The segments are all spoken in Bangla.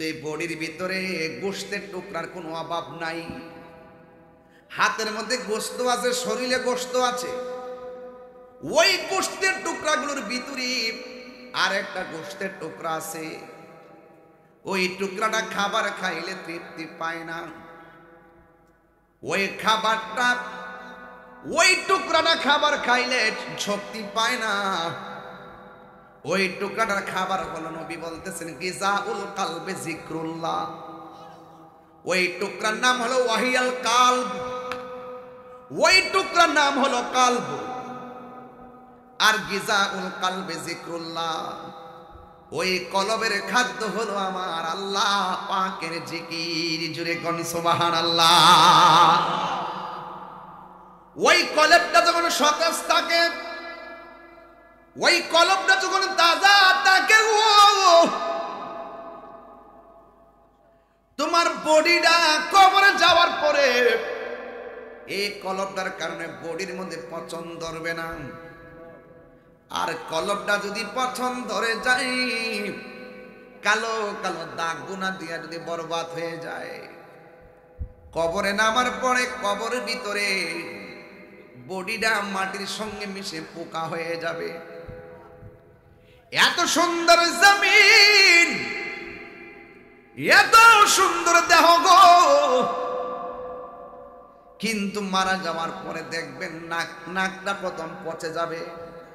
কিন্তু এই বডির ভিতরে গোশতের টুকরার কোনো অভাব নাই। হাতের মধ্যে গোশত আছে, শরীরে গোশত আছে, ওই গোশতের টুকরাগুলোর ভিতরে আর একটা গোশতের টুকরা আছে। ওই টুকরাটা খাবার খাইলে তৃপ্তি পায় না। ওই খাবারটা, ওই টুকরাটা খাবার খাইলে শক্তি পায় না। ওই টুকরাটার খাবার হলো, নবী বলতেছেন, গিজাউল কালবে যিকরুল্লাহ। ওই টুকরার নাম হলো ওয়াহিয়াল কালব। ওই টুকরার নাম হলো কালব। আর গিজাউল কালবে যিকরুল্লাহ, ওই কলবের খাদ্য হলো আমার আল্লাহ পাকের জিকির। জুড়ে কোন সুবহানাল্লাহ। ওই কলবটা যখন সতেজ থাকে, ওই কলবটা যখন তাজা থাকে, তোমার বডিটা কবরে যাওয়ার পরে এই কলবটার কারণে বডির মধ্যে পচন ধরবে না। আর কলবটা যদি পচন ধরে যায়, কালো কালো দাগ গুনা দিয়া যদি বরবাদ হয়ে যায়, কবরে নামার পরে কবরের ভিতরে বডিটা মাটির সঙ্গে মিশে পোকা হয়ে যাবে। এত সুন্দর জমিন, এত সুন্দর দেহ গো, কিন্তু মারা যাওয়ার পরে দেখবেন নাকটা প্রথম পচে যাবে।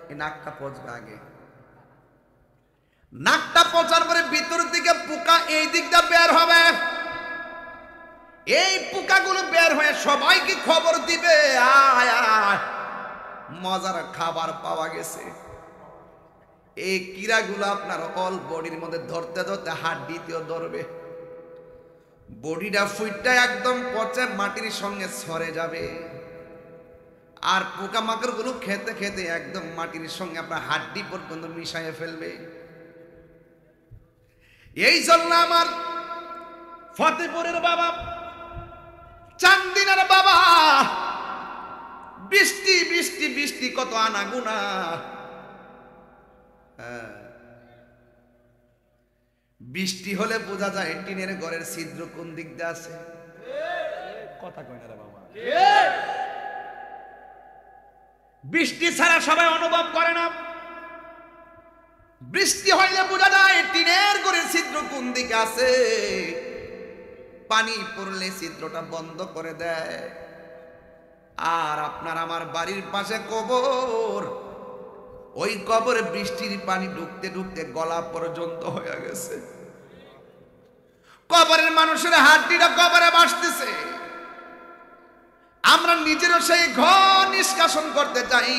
এই নাকটা পচবে আগে, নাকটা পচার পরে ভিতর দিকে পোকা এই দিকটা বের হবে। এই পোকাগুলো বের হয়ে সবাইকে খবর দিবে, আয় আয় মজার খাবার পাওয়া গেছে। এই কীড়াগুলো আপনার অল বডির মধ্যে ধরতে ধরতে হাড্ডিতেও ধরবে। বডিটা ফুইটটা একদম পচে মাটির সঙ্গে সরে যাবে। আর পোকামাকড় গুলো খেতে খেতে একদম মাটির সঙ্গে আপনার হাড্ডি পর্যন্ত মিশাইয়ে ফেলবে। এই জন্য আমার ফতেপুরের বাবা, চান্দিনার বাবা, বৃষ্টি বৃষ্টি বৃষ্টি কত আনাগুনা। বৃষ্টি হলে বোঝা যায় টিনের ঘরের ছিদ্র কোন দিক দিয়ে আছে। কথা কয় না রে বাবা। বৃষ্টি ছাড়া সবাই অনুভব করে না। বৃষ্টি হইলে বোঝা যায় টিনের ঘরের ছিদ্র কোন দিকে আছে। পানি পড়লে ছিদ্রটা বন্ধ করে দেয়। আর আপনার আমার বাড়ির পাশে কবর, ওই কবরে বৃষ্টির পানি ঢুকতে ঢুকতে গলা পর্যন্ত হয়ে গেছে। কবরের মানুষের হাড্ডিটা কবরে ভাসতেছে। আমরা নিজেরও সেই ঘর নিষ্কাশন করতে চাই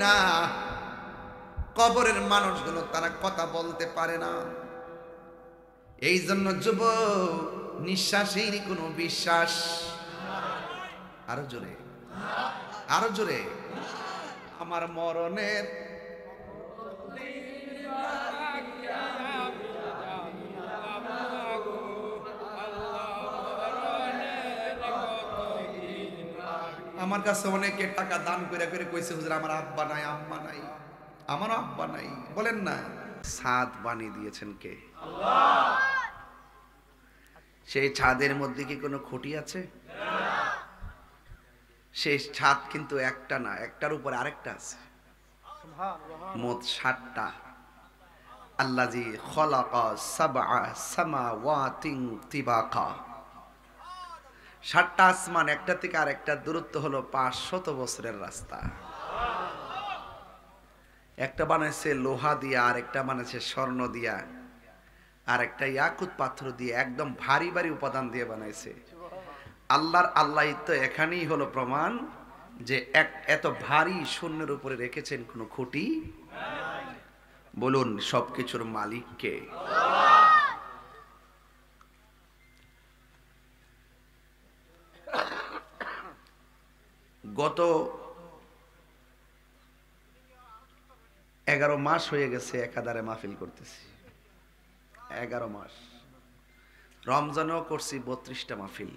না। কবরের মানুষগুলো তারা কথা বলতে পারে না। এই জন্য যুবক, নিঃশ্বাসেরই কোনো বিশ্বাস। আরো জোরে, আরো জোরে। আমার মরণের আমার কাছে অনেকে টাকা দান করে করে কইছে, হুজুর আমার আব্বা নাই, আম্মা নাই, আমার আব্বা নাই। বলেন না, ছাদ বানিয়ে দিয়েছেন কে? আল্লাহ। সেই ছাদের মধ্যে কি কোনো খুঁটি আছে? সেই ছাদ কিন্তু একটা না, একটার উপর আরেকটা আছে, মোট 7টা। আল্লাযী খলাকা সাবআ সামাওয়াতিন তিবাকা। 7টা আসমান, একটা থেকে আরেকটা দূরত্ব হলো 500 বছরের রাস্তা। একটা বানাইছে লোহা দিয়া, আর একটা বানাইছে স্বর্ণ দিয়া, আর একটা ইয়াকুত পাথর দিয়ে, একদম ভারী ভারী উপাদান দিয়ে বানাইছে। আল্লাহ তো এখানেই হলো প্রমাণ যে এত ভারী শূন্যের উপরে রেখেছেন কোনো খুঁটি। বলুন সবকিছুর মালিক কে? গত 11 মাস হয়ে গেছে একাধারে মাহফিল করতেছি। 11 মাস। রমজানেও করছি 32টা মাহফিল।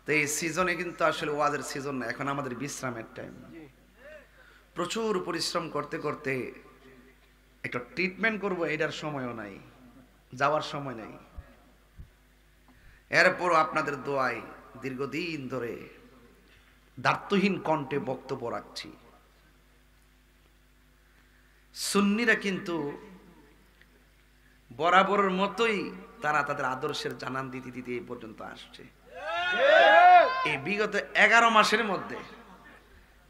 তো এই সিজনে কিন্তু আসলে ওয়াজের সিজন না, এখন আমাদের বিশ্রামের টাইম। প্রচুর পরিশ্রম করতে করতে একটা ট্রিটমেন্ট করব, এটার সময়ও নাই। যাওয়ার সময় নেই। এরপরও আপনাদের দোয়ায় দীর্ঘদিন ধরে দায়িত্বহীন কণ্ঠে বক্তব্য রাখছি। সুন্নিরা কিন্তু বরাবরের মতোই তারা তাদের আদর্শের জানান দিতে দিতে এই পর্যন্ত আসছে। এই বিগত 11 মাসের মধ্যে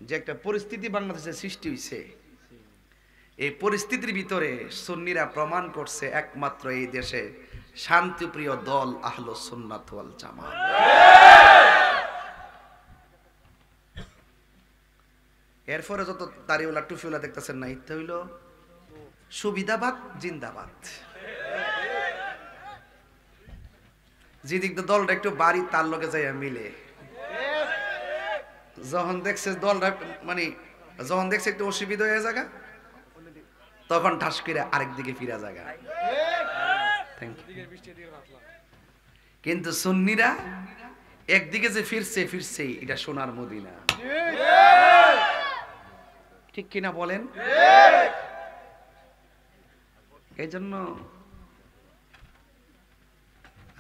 যে একটা পরিস্থিতি বাংলাদেশে সৃষ্টি হয়েছে, এই পরিস্থিতির ভিতরে সুন্নিরা প্রমাণ করছে একমাত্র এই দেশে শান্তিপ্রিয় দল আহলুস সুন্নাত ওয়াল জামাত। এরপরে যত দাড়িওয়ালা টুফিওয়ালা দেখতেছেন না, ইত্যা হইল সুবিধাবাদ জিন্দাবাদ। যেদিক দলটা একটু বাড়ি তার লগে যাইয়া মিলে, যখন দেখছে দলটা মানে যখন দেখছে একটু অসুবিধা হয়ে জায়গা, তখন ঠাস করে আরেক দিকে ফিরা জায়গা। কিন্তু সুন্নিরা একদিকে যে ফিরছে এটা সোনার মদিনা। ঠিক কিনা বলেন? এই জন্য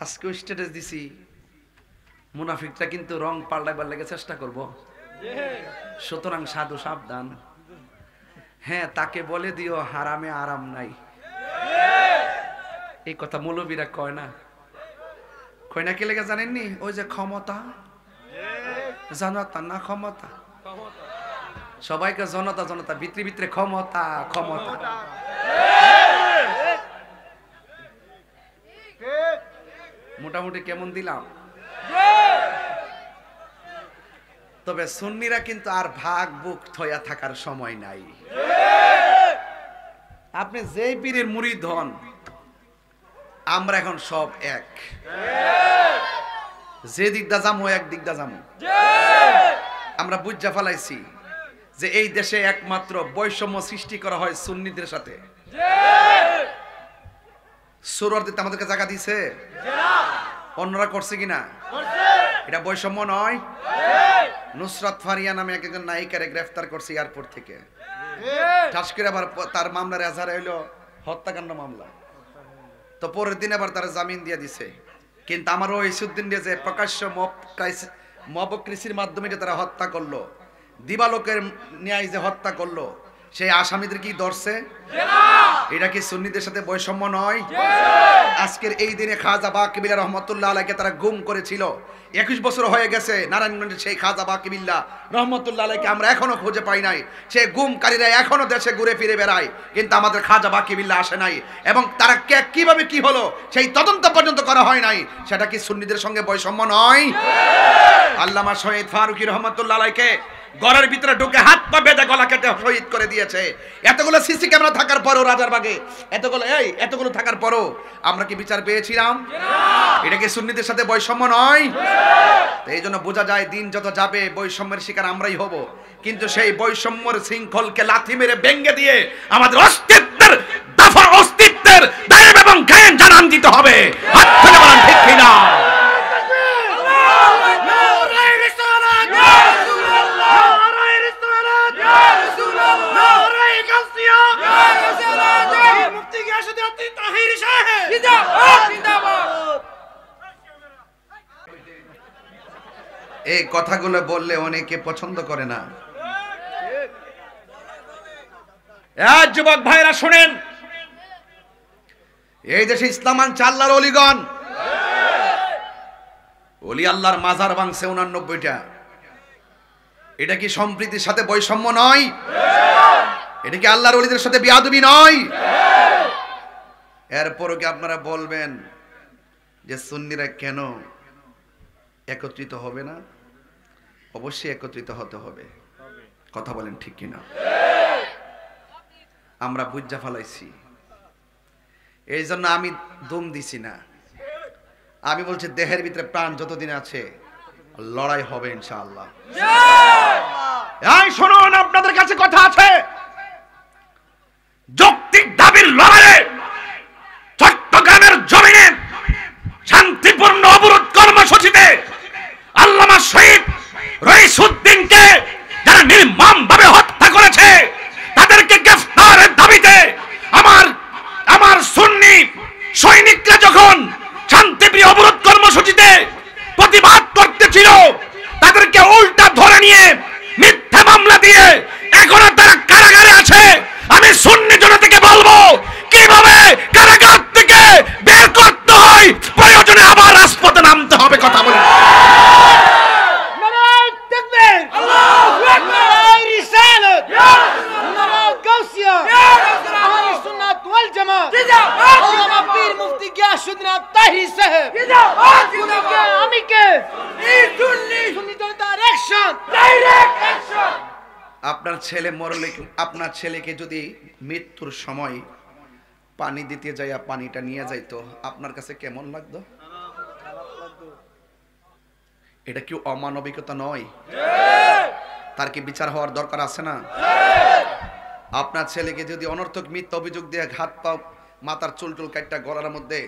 আজকে স্ট্যাটাস দিছি, মুনাফিকটা কিন্তু রং পাল্টাইবার লাগে চেষ্টা করব, সুতরাং সাধু সাবধান। হ্যাঁ, তাকে বলে দিও হারামে আরাম নাই। এই কথা মৌলবীরা কয় না কে লেগে জানেননি? ওই যে ক্ষমতা, জনতা না ক্ষমতা, সবাইকে জনতা জনতা, ভিতরে ভিতরে ক্ষমতা ক্ষমতা। মোটামুটি কেমন দিলাম? তবে সুন্নিরা কিন্তু আর ভাগ বুক থয়া থাকার সময় নাই। আপনি যেই পীরের মুরিদ হন, আমরা এখন সব এক। যে দিকদা যামো এক দিকদা যামো। আমরা বুঝা ফেলাইছি যে এই দেশে একমাত্র বৈষম্য সৃষ্টি করা হয় সুন্নিদের সাথে। সুরর দিতে আমাদেরকে জায়গা দিছে, অন্যরা করছে কিনা? এটা বৈষম্য নয়? নুসরাত ফারিয়া নামে একজন নায়িকারে গ্রেফতার করছে এয়ারপোর্ট থেকে। ঠাস করে আবার তার মামলার এজাহার হইলো হত্যাকাণ্ড মামলা। তো পরের দিন আবার তারা জামিন দিয়ে দিছে। কিন্তু আমার ওই সুদ্দিন যে প্রকাশ্য মব কৃষির মাধ্যমে যে তারা হত্যা করলো, দিবালোকের ন্যায় যে হত্যা করলো, সেই আসামিদের কি ধরছে? এটা কি সুন্নিদের সাথে বৈষম্য নয়? আজকের এই দিনে খাজা বাকিবিল্লাহ রহমতুল্লাহ আলাইকে তারা গুম করেছিল। 21 বছর হয়ে গেছে নারায়ণগঞ্জের সেই খাজা বাকিবিল্লাহ রহমতুল্লাহ আলাইকে আমরা এখনো খুঁজে পাই নাই। সেই গুমকারীরা এখনো দেশে ঘুরে ফিরে বেড়ায়, কিন্তু আমাদের খাজা বাকিবিল্লাহ আসে নাই। এবং তারা কিভাবে কি হলো সেই তদন্ত পর্যন্ত করা হয় নাই। সেটা কি সুন্নিদের সঙ্গে বৈষম্য নয়? আল্লামা শহীদ ফারুকী রহমতুল্লাহ আলাইকে ঘরের ভিতরে ঢুকে হাত পা বেঁধে গলা কেটে শহীদ করে দিয়েছে। এতগুলো সিসি ক্যামেরা থাকার পরও রাজারবাগে এতগুলো থাকার পরও আমরা কি বিচার পেয়েছিলাম? এটা কি সুন্নিদের সাথে বৈষম্য নয়? এই জন্য বোঝা যায় দিন যত যাবে বৈষম্যের শিকার আমরাই হব। কিন্তু সেই বৈষম্যের শৃঙ্খলকে লাথি মেরে ভেঙে দিয়ে আমাদের অস্তিত্বের দায়িত্ব এবং জ্ঞান জানান দিতে হবে। হাত তুলে বলেন ঠিক কিনা? এই কথাগুলো বললে অনেকে পছন্দ করে না। যুবক ভাইরা শুনেন, এই দেশে ইসলাম আনছে আল্লাহর অলিগণ। অলি আল্লাহর মাজার ভাঙছে 89টা। এটা কি সম্প্রীতির সাথে বৈষম্য নয়? এটা কি আল্লাহর ওলিদের সাথে বিয়াদবি নয়? এরপরও কি আপনারা বলবেন যে সুন্নিরা কেন একত্রিত হবে না? অবশ্যই একত্রিত হতে হবে। কথা বলেন ঠিক কিনা? আমরা বুঝা ফেলাইছি, এই জন্য আমি দম দিছি না। আমি বলছি দেহের ভিতরে প্রাণ যতদিন আছে লড়াই হবে ইনশাআল্লাহ। এই শুনুন, আপনাদের কাছে কথা আছে। যৌক্তিক দাবির লড়াইয়ে চট্টগ্রামের জমিনে শান্তিপূর্ণ অবরোধ কর্মসূচিতে আল্লামা শহীদ রইসউদ্দিনকে যারা নির্মমভাবে হত্যা করেছে তাদেরকে গ্রেফতারের দাবিতে আমার সুন্নি সৈনিক যখন শান্তিপ্রিয় অবরোধ কর্মসূচিতে প্রতিবাদ করতেছিল, তাদেরকে উল্টা ধরে নিয়ে মিথ্যা মামলা দিয়ে এখনো তারা কারাগারে আছে। আমি সুন্নি জনতাকে বলবো, কিভাবে কারাগার থেকে বের করতে হয়, প্রয়োজনে আবার রাজপথে নামতে হবে। কথা বলে নারায়ে তাকবীর, আল্লাহু আকবার, নারায়ে রিসালাত, নারায়ে গাউসিয়া, আহলে সুন্নাত ওয়াল জামাত, আল্লামা পীর মুফতি গিয়াসউদ্দিন তাহিরি সাহেব, আমি কে সুন্নি জনতার অ্যাকশন, ডাইরেক্ট অ্যাকশন। আপনার ছেলে মরলে, আপনার ছেলেকে যদি মৃত্যুর সময় পানি দিতে যাইয়া পানিটা নিয়ে যাইতো, আপনার কাছে কেমন লাগতো? এটা কি অমানবিকতা নয়? তার কি বিচার হওয়ার দরকার আছে না? আপনার ছেলেকে যদি অনর্থক মিথ্যা অভিযোগ দিয়ে ঘাত পাও, মাথার চুল টুল কাটটা গলার মধ্যে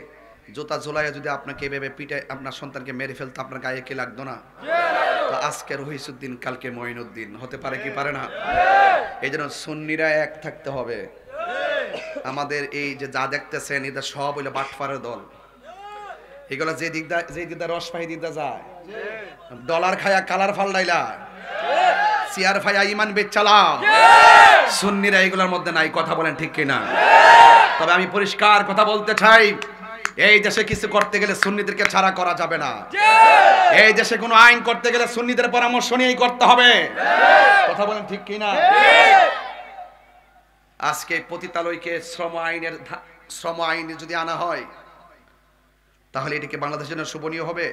জুতা ঝোলাইয়া যদি আপনাকে এভাবে পিঠে আপনার সন্তানকে মেরে ফেলতো, আপনার গায়ে কি লাগতো না? তো আজকে রহিসউদ্দিন, কালকে মঈনুদ্দিন হতে পারে কি পারে না? এই জন্য সুন্নিরা এক থাকতে হবে। আমাদের এই যে যা দেখতেছেন, এটা সব হইলো বাটপারের দল। এগুলা যে দিকটা রস পাই দিকটা যায়, ডলার খায়া কালার ফালডাইলা, চেয়ার ফাইয়া ইমান বেচালা, সুন্নিরা এগুলোর মধ্যে নাই। কথা বলেন ঠিক কিনা? তবে আমি পরিষ্কার কথা বলতে চাই, এই দেশে কিছু করতে গেলে সুন্নিদেরকে ছাড়া করা যাবে না। এই দেশে কোনো আইন করতে গেলে সুন্নিদের পরামর্শ নিয়েই করতে হবে। কথা বলেন ঠিক কিনা? আজকে পতিতালয়কে শ্রম আইনে যদি আনা হয়, তাহলে এটাকে বাংলাদেশের জন্য শোভনীয় হবে?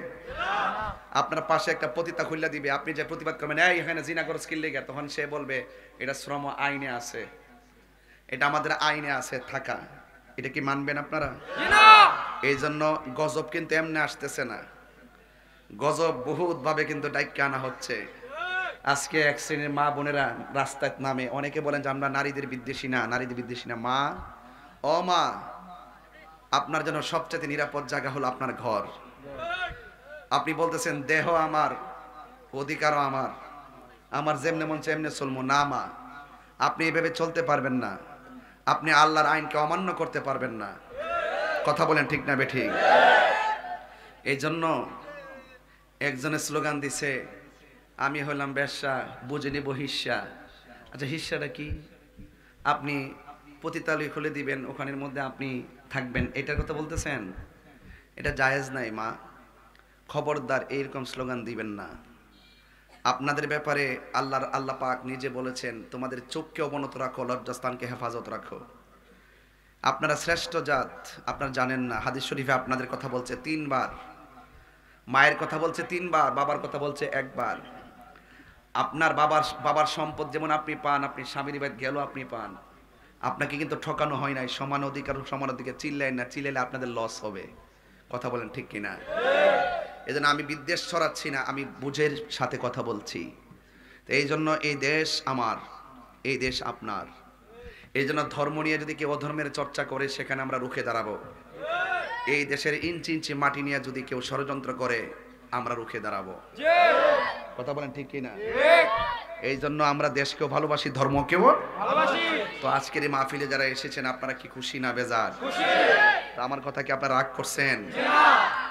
আপনার পাশে একটা পতিতা খুললা দিবে, আপনি যে প্রতিবাদ করবেন, এই এখানে জিনা করস কি লেগে, তখন সে বলবে এটা শ্রম আইনে আছে, এটা আমাদের আইনে আছে থাকা। এটা কি মানবেন আপনারা? এই জন্য গজব কিন্তু এমনি আসতেছে না, গজব বহুত ভাবে কিন্তু ডাইকে আনা হচ্ছে। আজকে এক শ্রেণীর মা বোনেরা রাস্তায় নামে, অনেকে বলেন যে আমরা নারীদের বিদ্বেষী না, নারীদের বিদ্বেষী না। মা, ও মা, আপনার জন্য সবচেয়ে নিরাপদ জায়গা হলো আপনার ঘর। আপনি বলতেছেন দেহ আমার, অধিকারও আমার, আমার যেমনে মন চায় এমনি চলবো না। মা, আপনি এভাবে চলতে পারবেন না, আপনি আল্লাহর আইনকে অমান্য করতে পারবেন না। কথা বলেন ঠিক না বেঠিক? এই জন্য একজনের স্লোগান দিছে, আমি হলাম বেশ্যা, বুঝে নিব হিস্সা। আচ্ছা, হিস্সাটা কি? আপনি পতিতালয় খুলে দিবেন, ওখানের মধ্যে আপনি থাকবেন, এটার কথা বলতেছেন? এটা জায়েজ নাই। মা, খবরদার এইরকম স্লোগান দিবেন না। আপনাদের ব্যাপারে আল্লাহ পাক নিজে বলেছেন, তোমাদের চোখকে অবনত রাখো, লজ্জাস্থানকে হেফাজত রাখো। আপনারা শ্রেষ্ঠ জাত, আপনারা জানেন না। হাদিস শরীফে আপনাদের কথা বলছে 3 বার, মায়ের কথা বলছে 3 বার, বাবার কথা বলছে 1 বার। আপনার বাবার সম্পদ যেমন আপনি পান, আপনি স্বামীর বাড়ি গেল আপনি পান, আপনাকে কিন্তু ঠকানো হয় নাই। সমান অধিকার, সমান অধিকার চিল্লাই না, চিল্লাইলে আপনাদের লস হবে। কথা বলেন ঠিক কিনা? এজন্য আমি বিদ্বেষ ছড়াচ্ছি না, আমি বুঝের সাথে কথা বলছি। তো এই জন্য এই দেশ আমার, এই দেশ আপনার। এই জন্য ধর্ম নিয়ে যদি কেউ অধর্মের চর্চা করে, সেখানে আমরা রুখে দাঁড়াবো। এই দেশের ইঞ্চি ইঞ্চি মাটি নিয়ে যদি কেউ ষড়যন্ত্র করে, আমরা রুখে দাঁড়াবো। কথা বলেন ঠিক কিনা? এই জন্য আমরা দেশকেও ভালোবাসি, ধর্মকেও ভালোবাসি। তো আজকের এই মাহফিলে যারা এসেছেন, আপনারা কি খুশি না বেজার? তো আমার কথা কি আপনারা রাগ করছেন?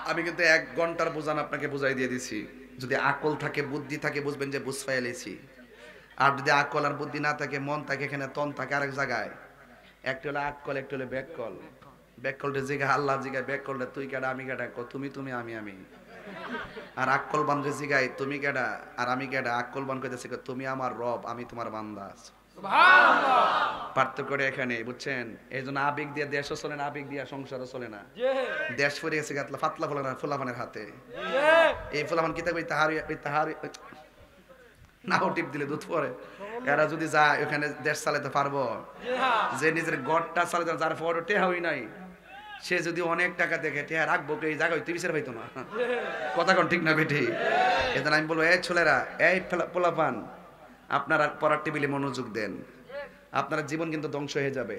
আমি কিন্তু 1 ঘন্টার বোঝান আপনাকে বুঝাই দিয়ে দিছি। যদি আকল থাকে, বুদ্ধি থাকে, বুঝবেন যে বুঝ ফেলেছি। আর যদি আকল আর বুদ্ধি না থাকে, মন থাকে এখানে, তন থাকে আরেক জায়গায়। একটা হলো আকল, একটা হলো ব্যাককল। ব্যাককলটা জিগা আল্লাহ জিগায়, ব্যাককলটা তুই কেডা আমি কেডা, তুমি তুমি আমি আমি। আর আকল বান্ধে জিগায় তুমি কেডা আর আমি কেডা, আকল বান কইতেছে তুমি আমার রব, আমি তোমার বান্দা। সুবহানাল্লাহ। পার্থক্যটা এখানে, বুঝছেন? এই জন্য আবেগ দিয়ে দেশও চলে না, আবেগ দিয়ে সংসারও চলে না। দেশ পড়ে গেছে গাতলা ফাতলা ফুলাফানের হাতে। এই ফুলাফান কি থাকবে? তাহার নাও টিপ দিলে দুধ পরে। এরা যদি যায় ওখানে দেশ চালাতে পারবো? যে নিজের গড়টা চালাতে, যার পর টেহাই নাই, সে যদি অনেক টাকা দেখে টেহা রাখবো, এই জায়গায় তুই বিচার পাইতো না। কথা কোন ঠিক না বেঠি? এজন্য আমি বলবো, এই ছেলেরা, এই পোলাপান, আপনারা পড়ার টেবিলে মনোযোগ দেন। আপনার জীবন কিন্তু ধ্বংস হয়ে যাবে।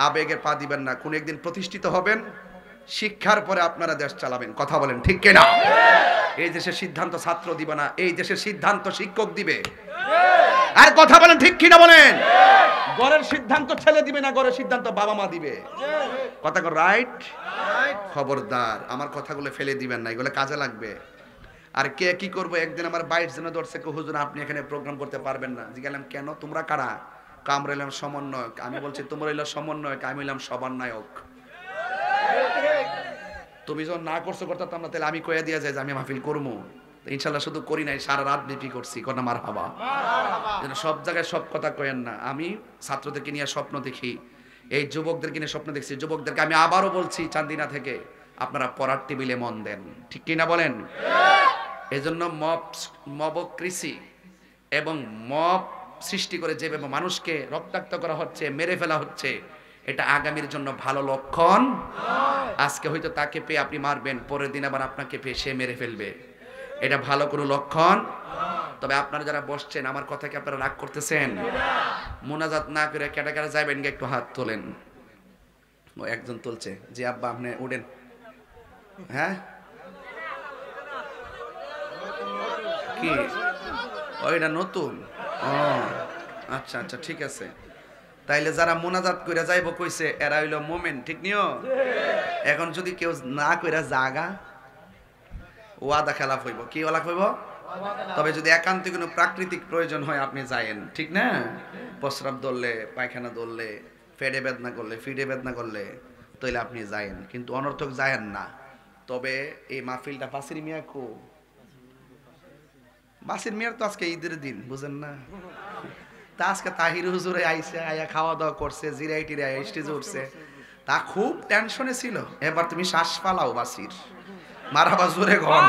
আবেগে পা দিবেন না, কোন একদিন প্রতিষ্ঠিত হবেন, শিক্ষার পরে আপনারা দেশ চালাবেন। কথা বলেন ঠিক কিনা? এই দেশের সিদ্ধান্ত ছাত্র দিবে না, এই দেশের সিদ্ধান্ত শিক্ষক দিবে। আর কথা বলেন ঠিক কিনা বলেন? ঘরের সিদ্ধান্ত ছেলে দিবে না, ঘরের সিদ্ধান্ত বাবা মা দিবে। কথা কর, রাইট? খবরদার আমার কথাগুলো ফেলে দিবেন না, এগুলো কাজে লাগবে। আর কে কি করবো, একদিন আমার 22 জনে ধরছে, হুজুর আপনি এখানে প্রোগ্রাম করতে পারবেন না। জিজ্ঞাসলাম কেন, তোমরা কারা? আমরা হইলাম সমন্বয়ক। আমি বলছি তোমরা হইলাম সমন্বয়ক, আমি হইলাম সবান্বয়ক। তুমি যখন না করছো করতাম না, তাহলে আমি কয়ে দিয়ে যাই যে আমি মাহফিল করবো। ইনশাল্লাহ শুধু করি নাই, সারা রাত বিপি করছি। কোনা মার হাবা, সব জায়গায় সব কথা কয়েন না। আমি ছাত্রদেরকে নিয়ে স্বপ্ন দেখি, এই যুবকদেরকে নিয়ে স্বপ্ন দেখছি। যুবকদেরকে আমি আবারও বলছি, চান্দিনা থেকে আপনারা পড়ার টেবিলে মন দেন, ঠিক কিনা বলেন? এই জন্য মবক্রেসি এবং মব সৃষ্টি করে যেভাবে মানুষকে রক্তাক্ত করা হচ্ছে, মেরে ফেলা হচ্ছে, এটা আগামীর জন্য ভালো লক্ষণ। আজকে হয়তো তাকে পেয়ে আপনি মারবেন, পরের দিন আবার আপনাকে পেয়ে সে মেরে ফেলবে, এটা ভালো কোনো লক্ষণ। তবে আপনারা যারা বসছেন, আমার কথা কি আপনারা রাগ করতেছেন? মোনাজাত না করে কেটা কেটা যাবেন, একটু হাত তোলেন। ও একজন তুলছে, যে আব্বা আপনি উঠেন। হ্যাঁ কি ওইটা নতুন? ও আচ্ছা আচ্ছা, ঠিক আছে। তাইলে যারা মোনাজাত কইরা যাইব কইছে, এরা হইল মোমেন, ঠিক নিও। এখন যদি কেউ না কইরা জাগা, ওয়াদা খেলাফ হইব। কি ওয়াদা হইব? তবে যদি একান্ত কোনো প্রাকৃতিক প্রয়োজন হয় আপনি যায়েন, ঠিক না? প্রস্রাব ধরলে, পায়খানা ধরলে, ফিডে বেদনা করলে তাইলে আপনি যায়েন, কিন্তু অনর্থক যায়েন না। তবে এই মাহফিলটা বাসির মিয়া কো, বাসির মিয়ার তো আজকে ঈদের দিন, বুঝেন না? তা আজকে তাহির হুজুরে আইসে, আয়া খাওয়া দাওয়া করছে, জিরাই টিরাই স্টেজে উঠছে, তা খুব টেনশনে ছিল। এবার তুমি শ্বাস পালাও বাসির, মারাবা জোরে ঘন।